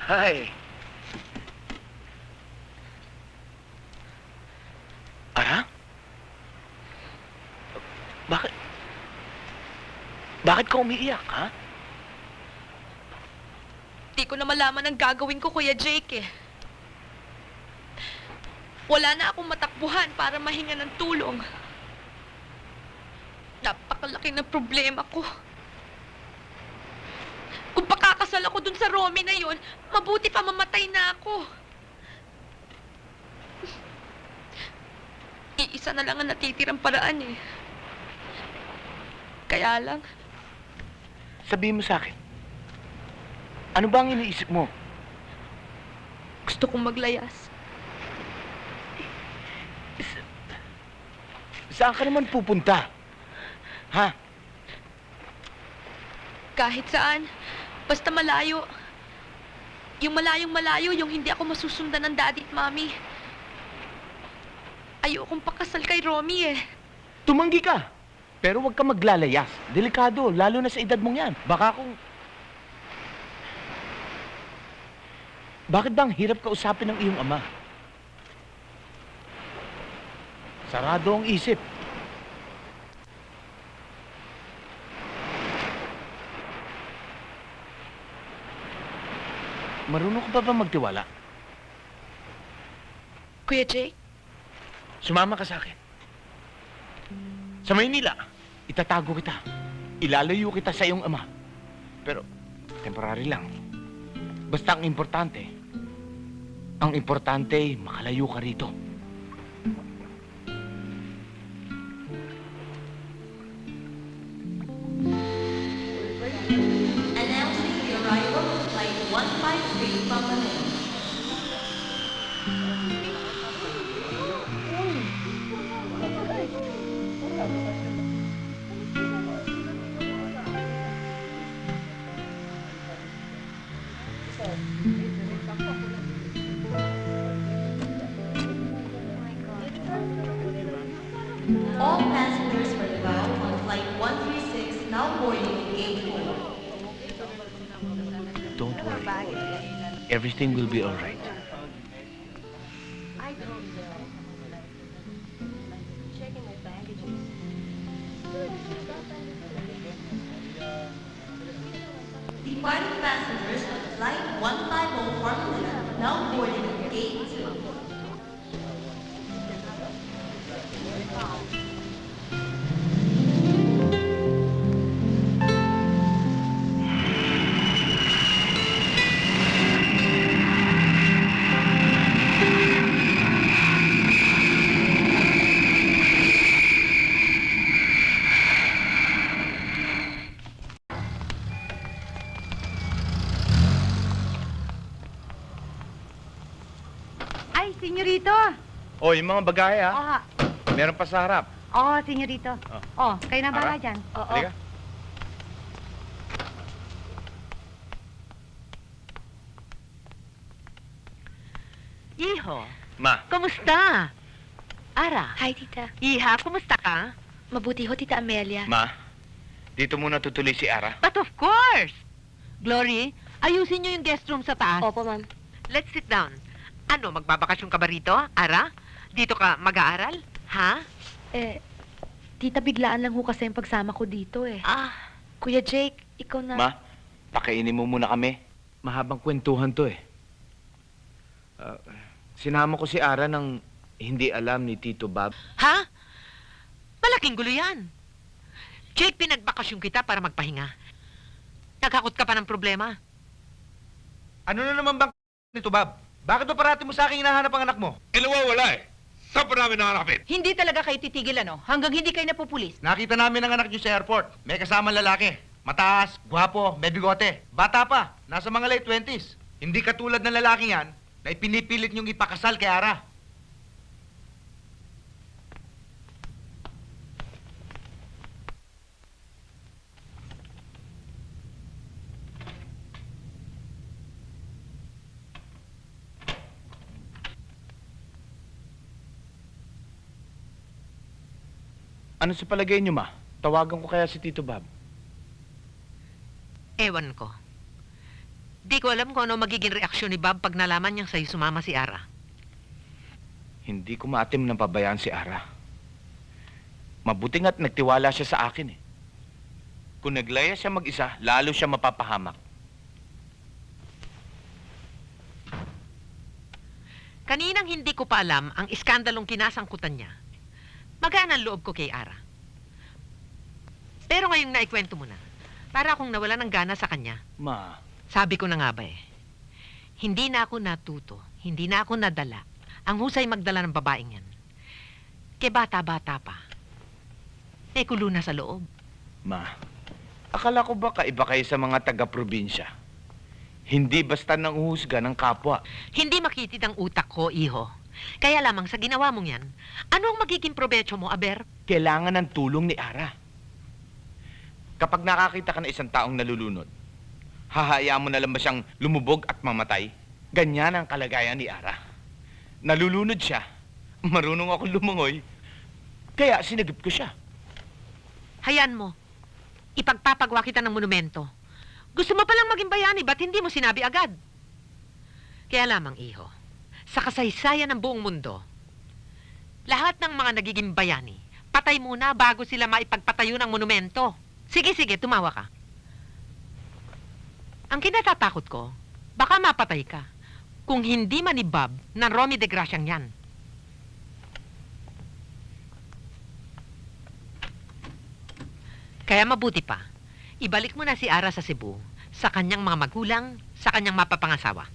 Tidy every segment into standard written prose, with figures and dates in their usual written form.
Hi. Ara? Bakit? Bakit ka umiiyak, ha? Di ko na malaman ang gagawin ko, Kuya Jake, eh. Wala na akong matakbuhan para mahinga ng tulong. Napakalaki ng problema ko. Kung pakakasal ako dun sa Romy na yon, mabuti pa mamatay na ako. Iisa na lang ang natitirang paraan, eh. Kaya lang, Sabihin mo sa akin, ano ba ang iniisip mo? gusto kong maglayas. Saan ka naman pupunta? Ha? Kahit saan, basta malayo. Yung malayong malayo, yung hindi ako masusundan ng daddy at mommy. Ayokong pakasal kay Romy, eh. Tumanggi ka. Pero huwag ka maglalayas. Delikado, lalo na sa edad mong yan. Baka kung... Bakit ba ang hirap kausapin ng iyong ama? Sarado ang isip. Marunong ka ba magtiwala? Kuya Jake, Sumama ka sa akin. Sa Maynila, itatago kita. Ilalayo kita sa iyong ama. Pero, temporary lang. Basta ang importante, makalayo ka rito. Announcing the arrival of Flight 153 from Manila. All passengers for Davao on Flight 136 now boarding in Gate 4. Don't worry. Everything will be all right. Departing passengers on Flight 150 for Manila now boarding in Gate 2. Ay, senyorito. Oh, yung mga bagahe, ha? Ah, Meron pa sa harap. oh, senyorito. Oh, kayo na bahala Ara? dyan. Oo. Halika. Iho, Ma, kumusta? Ara, Hi, Tita. Iha, kumusta ka? Mabuti ho, Tita Amelia. Ma, dito muna tutuloy si Ara. But of course! Glory, ayusin niyo yung guest room sa taas. Opo, ma'am. Let's sit down. Ano, magbabakasyon ka ba rito, Ara? Dito ka mag-aaral? Ha? Tita, biglaan lang ho kasi ang pagsama ko dito, eh. Ah, Kuya Jake, ikaw na... Ma, pakainin mo muna kami. Mahabang kwentuhan to, eh. Sinama ko si Ara nang hindi alam ni Tito Bob. ha? Malaking gulo yan. Jake, pinagbakasyon kita para magpahinga. Nagkakot ka pa ng problema. Ano na naman bang nito, Bob? Bakit ba parati mo sa akin hinahanap ang anak mo? Nawawala eh. Saan pa namin nahanapin? Hindi talaga kayo titigil, ano? Hanggang hindi kayo napupulis. Nakita namin ang anak niyo sa airport. May kasamang lalaki. Mataas, gwapo, may bigote. Bata pa, nasa mga late 20s. Hindi katulad ng lalaki yan na ipinipilit niyong ipakasal kay Ara. Ano sa palagay niyo, Ma? Tawagan ko kaya si Tito Bob. Ewan ko. Di ko alam kung ano magiging reaksyon ni Bob pag nalaman niyang sa'yo sumama si Ara. Hindi ko maatim ng pabayaan si Ara. Mabuti nga't nagtiwala siya sa akin eh. Kung naglaya siya mag-isa, lalo siya mapapahamak. Kaninang hindi ko pa alam ang iskandalong kinasangkutan niya, magaan ang loob ko kay Ara. Pero ngayong naikwento mo na, para akong nawala ng gana sa kanya. Ma, Sabi ko na nga ba eh, hindi na ako natuto, hindi na ako nadala. Ang husay magdala ng babaeng yan. Kaya bata-bata pa. May kulo na sa loob. ma, akala ko ba kaiba kayo sa mga taga-probinsya? Hindi basta nang uhusga ng kapwa. Hindi makitid ang utak ko, iho. Kaya lamang sa ginawa mong yan, ano ang magiging provecho mo, Aber? Kailangan ng tulong ni Ara. Kapag nakakita ka ng isang taong nalulunod, hahayaan mo na lang ba siyang lumubog at mamatay? Ganyan ang kalagayan ni Ara. Nalulunod siya. Marunong akong lumangoy. Kaya sinagip ko siya. Hayaan mo. Ipagpapagawa kita ng monumento. Gusto mo palang maging bayani, ba't hindi mo sinabi agad? Kaya lamang, iho, sa kasaysayan ng buong mundo, lahat ng mga nagiging bayani, patay muna bago sila maipagpatayo ng monumento. Sige, tumawa ka. Ang kinatatakot ko, baka mapatay ka. Kung hindi man ni Bob ng Romy de Graciang yan. Kaya mabuti pa, ibalik mo na si Ara sa Cebu, sa kanyang mga magulang, sa kanyang mapapangasawa.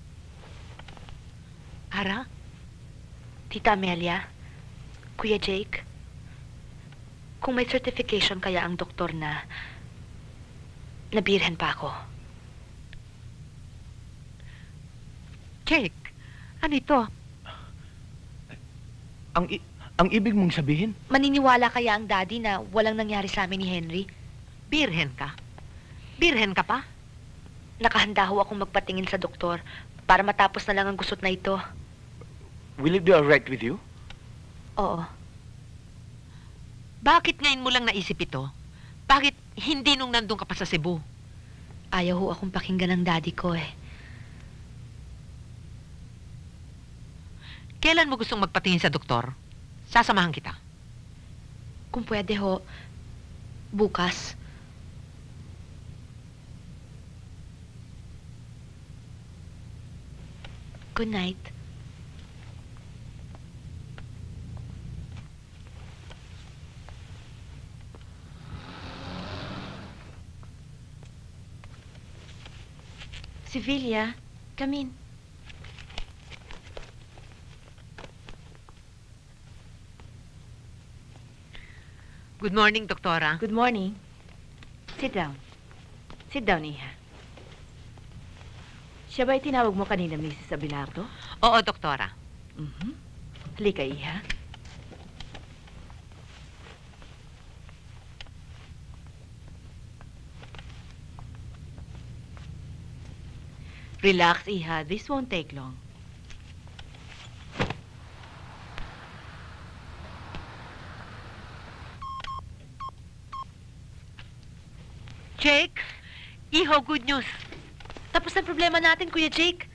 Ara? Tita Amelia, Kuya Jake, kung may certification kaya ang doktor na nabirhen pa ako. Jake, ano ito? Ang ibig mong sabihin? Maniniwala kaya ang daddy na walang nangyari sa amin ni Henry? Birhen ka? Birhen ka pa? Nakahanda ho akong magpatingin sa doktor para matapos na lang ang gusot na ito. Will it be alright with you? Oo. Bakit ngayon mo lang naisip ito? Bakit hindi nung nandun ka pa sa Cebu? Ayaw ho akong pakinggan ng daddy ko eh. Kailan mo gustong magpatingin sa doktor? Sasamahan kita. Kung pwede ho, bukas. Good night. Sevilla, come in. Good morning, doktora. Good morning. Sit down. Sit down, Iha. Siya ba'y tinawag mo kanina, Mrs. Abelardo? Oo, doktora. Halika, Iha. Relax, Iha. This won't take long. Jake, iho, good news. Tapos na problema natin, Kuya Jake.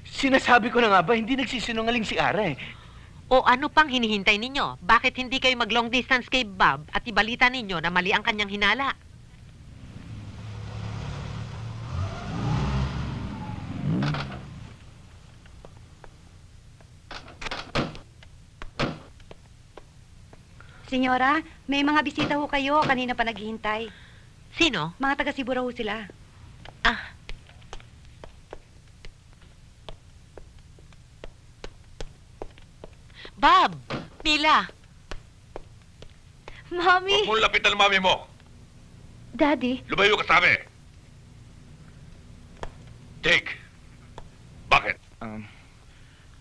Sinasabi ko na nga ba, hindi nagsisinungaling si Ara eh. O ano pang hinihintay ninyo? Bakit hindi kayo mag-long distance kay Bob at ibalita ninyo na mali ang kanyang hinala? Senyora, may mga bisita ho kayo. Kanina pa naghihintay. Sino? Mga taga-Cebu raw ho sila. Ah, Bob! Mila! Mommy! Huwag mong lapitan ang mami mo. Daddy! Lumayo ka sa amin. Jake, bakit?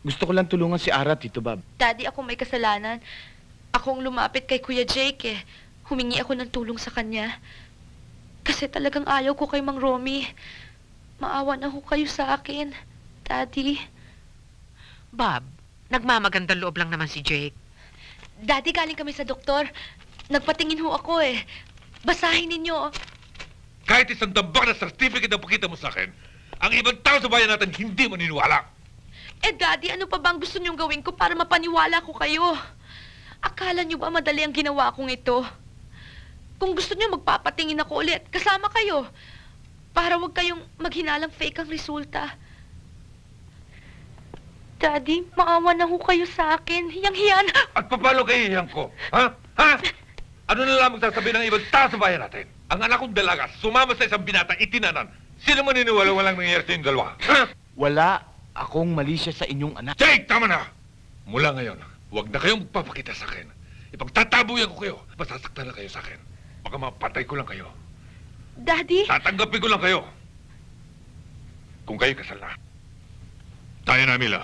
Gusto ko lang tulungan si Ara, Tito Bob. Daddy, ako may kasalanan. Akong lumapit kay Kuya Jake eh. Humingi ako ng tulong sa kanya. Kasi talagang ayaw ko kay Mang Romy. Maawa na ho kayo sa akin, Daddy. Bob, nagmamagandang loob lang naman si Jake. Daddy, galing kami sa doktor. Nagpatingin ho ako eh. Basahin ninyo. Kahit isang dambak na certificate na pakita mo sa akin, ang ibang tao sa bayan natin hindi maniniwala. Eh, Daddy, ano pa bang gusto niyong gawin ko para mapaniwala ko kayo? Akala niyo ba madali ang ginawa kong ito? Kung gusto niyo, magpapatingin ako ulit. Kasama kayo. Para wag kayong maghinalang fake ang resulta. Daddy, maawa na ho kayo sa akin. Hiyang-hiyan. At paano kahihiyan ko? Ha? Ha? Ano na lamang sasabihin ng ibang tao sa bayan natin? Ang anak kong dalaga, sumama sa isang binatang itinanan. Sino maniniwala walang nangyayari sa inyong dalawa? Ha? Wala akong mali siya sa inyong anak. Jake, tama na! Mula ngayon, huwag na kayong magpapakita sa akin. Ipagtatabuyan ko kayo. Masasaktan na kayo sa akin. Baka mapatay ko lang kayo. Daddy? Tatanggapin ko lang kayo. Kung kayo kasal na. Tayo na, Mila.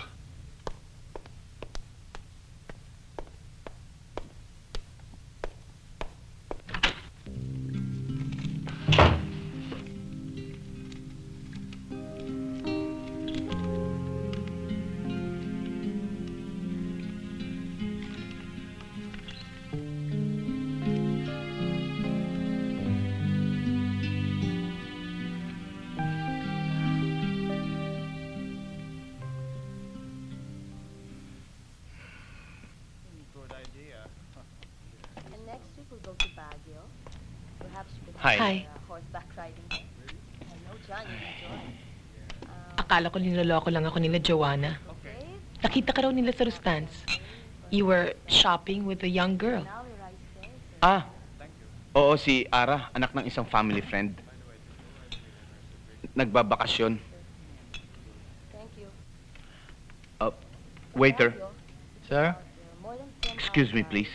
And next week we'll go to Baguio. Perhaps we could Hi. Hi. horseback riding there. I know John, you'll enjoy. Akala ko niloloko lang ako nila Joanna. Okay, Nakita ka raw nila sa Rustans. You were shopping with a young girl. now we're right there. Ah, oo, si Ara, anak ng isang family friend. Nagbabakasyon. Thank you. Waiter, Sir? More than 10 excuse me hours please.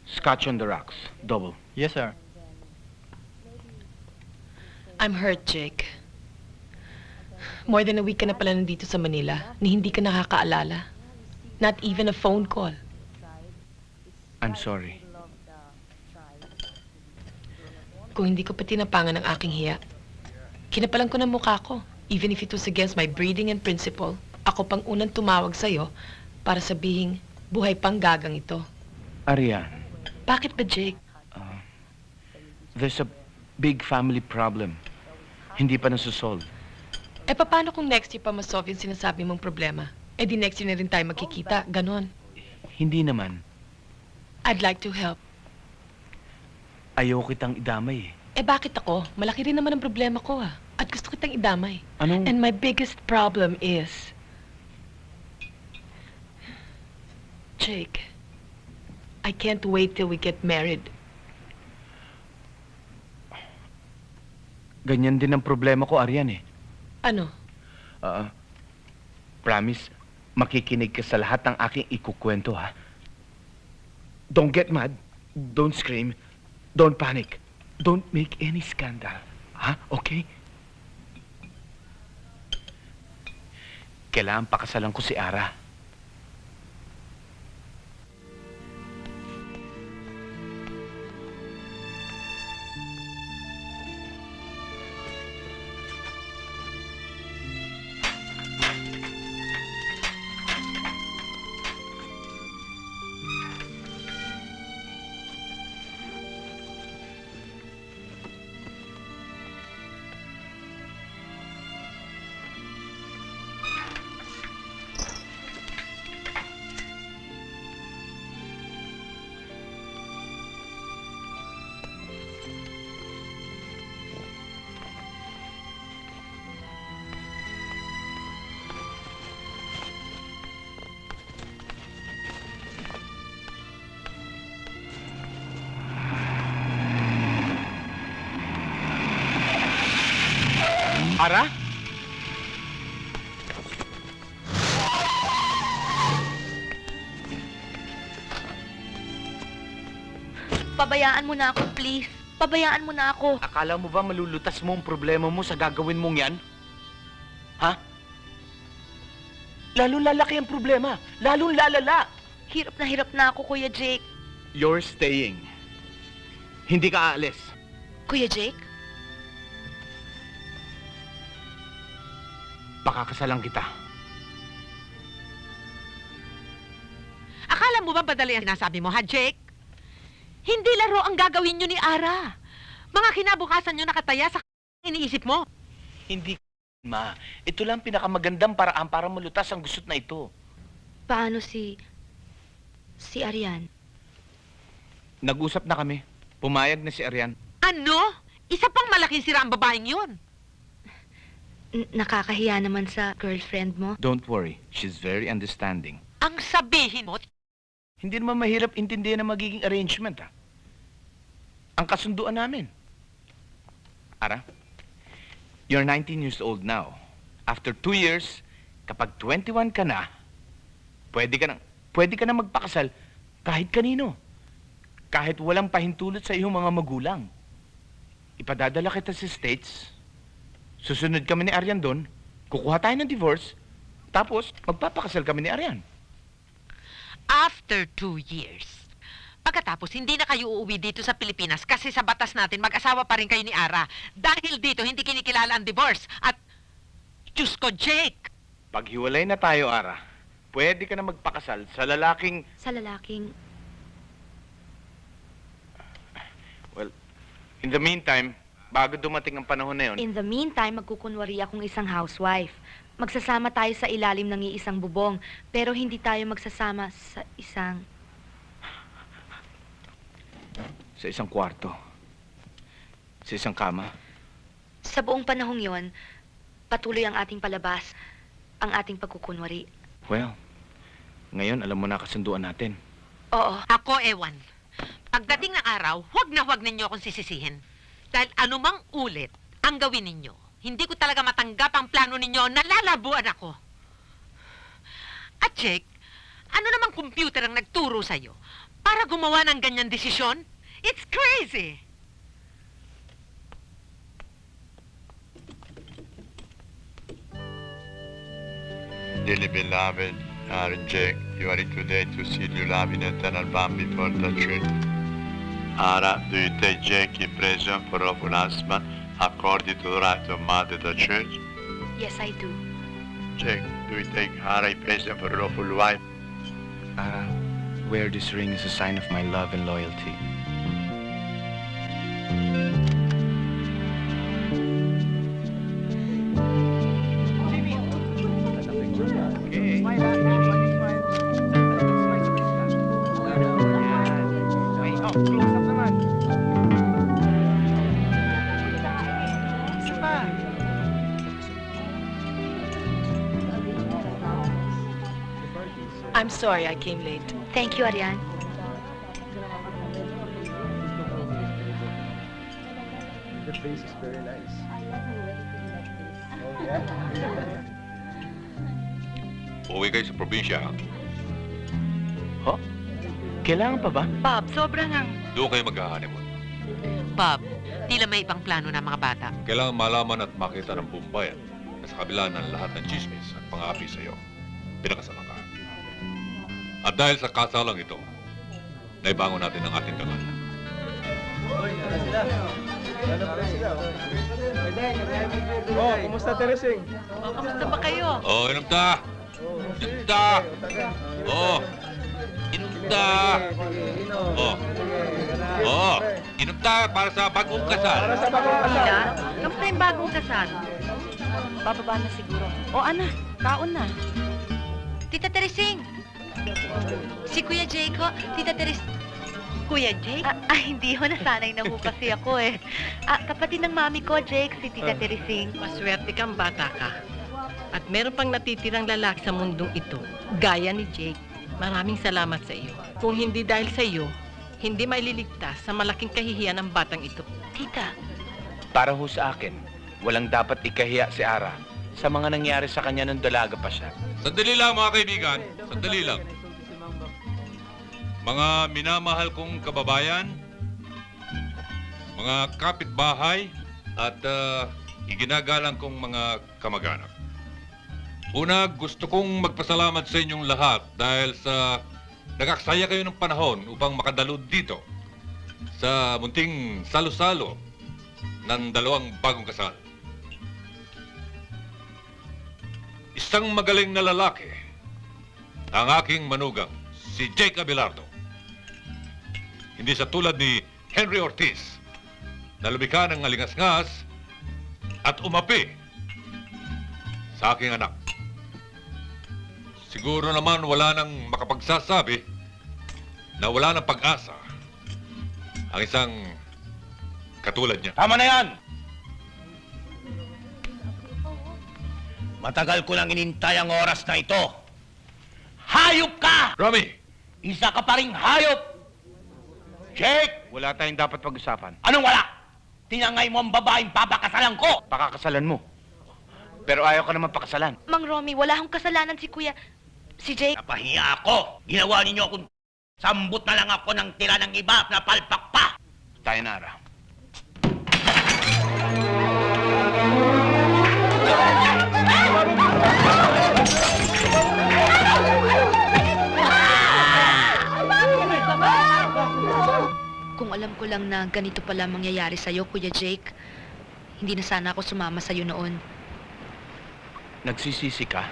Scotch on the rocks, double. Yes, sir. I'm hurt, Jake. More than a week ka na pala nandito sa Manila ni hindi ka nakakaalala. Not even a phone call. I'm sorry. Kung hindi ko pa tinapangan ang aking hiya, kinapalan ko ng mukha ko. Even if it was against my breeding and principle, ako pang unang tumawag sa'yo para sabihing buhay pang gagang ito. Arian, Bakit ba, Jake? there's a big family problem. Hindi pa nasusolve. Eh, paano kung next year pa masolve yung sinasabi mong problema? Eh, di next year na rin tayo magkikita. Ganon. Hindi naman. I'd like to help. Ayaw kitang idamay eh. Eh, bakit ako? Malaki rin naman ang problema ko, ah. At gusto kitang idamay. Anong... And my biggest problem is... Jake, I can't wait till we get married. Ganyan din ang problema ko, Arian eh. Ano? Promise, makikinig ka sa lahat ng aking ikukwento, ha? Don't get mad. Don't scream. Don't panic. Don't make any scandal. Ha? Okay? Kailangan pakasalan ko si Ara. Ara? Pabayaan mo na ako, please. Pabayaan mo na ako. Akala mo ba malulutas mo ang problema mo sa gagawin mong yan? Ha? Lalo lalaki ang problema. Lalong lalala. Hirap na ako, Kuya Jake. You're staying. Hindi ka aalis. Kuya Jake? Pakakasalan kita. Akala Alam mo ba badali ang sinasabi mo, ha, Jake? Hindi laro ang gagawin nyo ni Ara. Mga kinabukasan nyo nakataya sa iniisip mo. Hindi, ma. Ito lang pinakamagandang paraan para malutas ang gusot na ito. Paano si Arian? Nag-usap na kami. Pumayag na si Arian. Ano? Isa pang malaking sira ang babaeng yun. Nakakahiya naman sa girlfriend mo. Don't worry. She's very understanding. Ang sabihin mo, Hindi naman mahirap intindihan ang magiging arrangement, ha? Ang kasunduan namin. Ara, you're 19 years old now. After 2 years, kapag 21 ka na, pwede ka na magpakasal kahit kanino. Kahit walang pahintulot sa iyong mga magulang. Ipadadala kita sa States, susunod kami ni Arian doon, kukuha tayo ng divorce, tapos magpapakasal kami ni Arian. after 2 years, pagkatapos hindi na kayo uuwi dito sa Pilipinas kasi sa batas natin mag-asawa pa rin kayo ni Ara. Dahil dito hindi kinikilala ang divorce. At, Diyos ko, Jake! Pag hiwalay na tayo, Ara, pwede ka na magpakasal sa lalaking... Sa lalaking... Well, in the meantime, bago dumating ang panahon na yun, In the meantime, magkukunwari akong isang housewife. Magsasama tayo sa ilalim ng iisang bubong, pero hindi tayo magsasama sa isang... sa isang kwarto, sa isang kama. Sa buong panahong yon, patuloy ang ating palabas, ang ating pagkukunwari. Well, ngayon alam mo na kasunduan natin. Oo. Ako, ewan. Pagdating ng araw, huwag ninyo akong sisisihin. Dahil anumang ulit ang gawin ninyo, hindi ko talaga matanggap ang plano ninyo, nalalabuan ako. At Jake, ano namang computer ang nagturo sa'yo para gumawa ng ganyan desisyon? It's crazy! Dearly beloved, Jack, you are here today to seal your love in eternal bond before the church. Ara, do you take Jack a present for lawful husband according to the right of mother the church? Yes, I do. Jack, do you take Ara a present for lawful wife? Ara, wear this ring as a sign of my love and loyalty. I'm sorry I came late. Thank you, Arian. Uwi kayo sa probinsya, ha? Ho? Kailangan pa ba? Bob, sobra nang... Doon kayo mag-honeymoon. Bob, tila may ibang plano na mga bata. Kailangan malaman at makita ng buong bayan na sa kabila ng lahat ng chismis at pang-api sa'yo, pinakasalan ka. At dahil sa kasalang ito, naibangon natin ang ating dangal. Kumusta, Teresing? Kamusta ba kayo? Oh, inom ta! Inom ta! Oh! Inom ta! Oh! Oh! Inom ta para sa bagong kasal! Mila, kamusta yung bagong kasal? Bababa na siguro. O, Ana, kaon na. Tita Teresing! Si Kuya Jake ho, Tita Teresing. Kuya Jake? Hindi ho, nasanay na ho kasi ako eh. Kapatid ng mami ko, Jake, si Tita Teresing. Maswerte kang bata ka. At meron pang natitirang lalaki sa mundong ito, gaya ni Jake. Maraming salamat sa iyo. Kung hindi dahil sa iyo, hindi maililigtas sa malaking kahihiyan ng batang ito. Tita, Para ho sa akin, walang dapat ikahiya si Ara sa mga nangyari sa kanya nung dalaga pa siya. Sandali lang mga kaibigan, sandali lang. Mga minamahal kong kababayan, mga kapitbahay, at iginagalang kong mga kamag-anak. Una, gusto kong magpasalamat sa inyong lahat dahil sa nagaksaya kayo ng panahon upang makadalo dito sa munting salo-salo ng dalawang bagong kasal. Isang magaling na lalaki, ang aking manugang, si Jake Abelardo. Hindi sa tulad ni Henry Ortiz na lumikha ng alingas-ngas at umapi sa aking anak. Siguro naman wala nang makapagsasabi na wala ng pag-asa ang isang katulad niya. Tama na yan! Matagal ko nang inintay ang oras na ito. Hayop ka! Romy! Isa ka pa ring hayop! Jake! Wala tayong dapat pag-usapan. Anong wala? Tinangay mo ang babaeng papakasalan ko! Pakakasalan mo. Pero ayaw ka naman pakasalan. Mang Romy, wala akong kasalanan si Kuya... Si Jake. Napahiya ako! Ginawa ninyo akong... Sambot na lang ako ng tira ng iba na palpak pa! Tayo na, Ara. Kung alam ko lang na ganito pala mangyayari sa'yo, Kuya Jake, hindi na sana ako sumama sa'yo noon. Nagsisisi ka?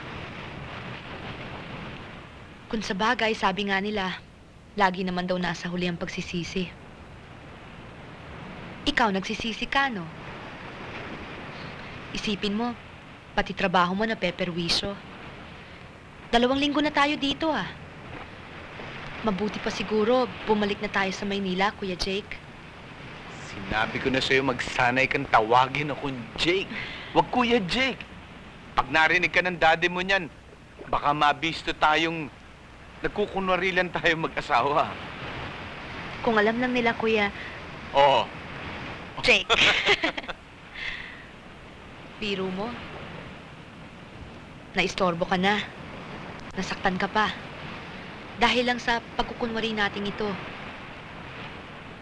Kung sa bagay, sabi nga nila, lagi naman daw nasa huli ang pagsisisi. Ikaw, nagsisisi ka, no? Isipin mo, pati trabaho mo na peperwisyo. 2 linggo na tayo dito, ah. Mabuti pa siguro, bumalik na tayo sa Maynila, Kuya Jake. Sinabi ko na sa'yo, magsanay kang tawagin akong Jake. Wag Kuya Jake. Pag narinig ka ng daddy mo niyan, baka mabisto tayong nagkukunwari lang tayong mag-asawa. Kung alam lang nila, Kuya Oo. Jake. Biro mo. Naistorbo ka na. Nasaktan ka pa. Dahil lang sa pagkukunwari nating ito.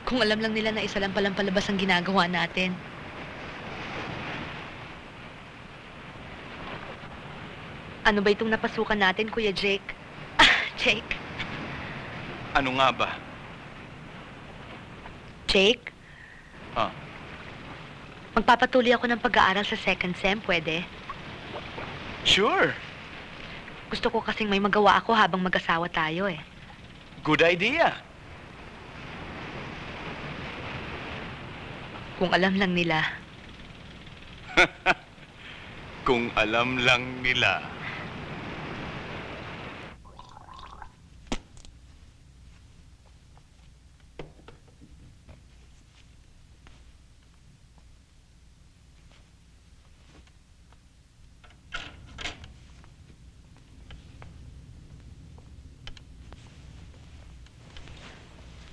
Kung alam lang nila na isa lang palang palabas ang ginagawa natin. Ano ba itong napasukan natin, Kuya Jake? Jake? Ano nga ba? Jake? Ah, Magpapatuloy ako ng pag-aaral sa second sem, pwede? sure. Gusto ko kasing may magawa ako habang mag-asawa tayo eh. Good idea. Kung alam lang nila. Kung alam lang nila.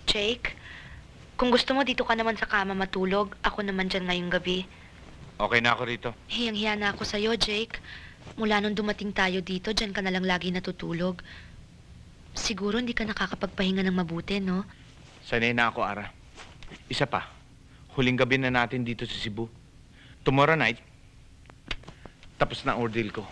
Jake, kung gusto mo dito ka naman sa kama matulog, ako naman dyan ngayong gabi. Okay na ako rito. Hiyang-hiya na ako sa'yo, Jake. Mula nung dumating tayo dito, dyan ka na lang lagi natutulog. Siguro hindi ka nakakapagpahinga ng mabuti, no? Sanay na ako, Ara. Isa pa, huling gabi na natin dito sa Cebu. Tomorrow night, tapos na ang ordeal ko.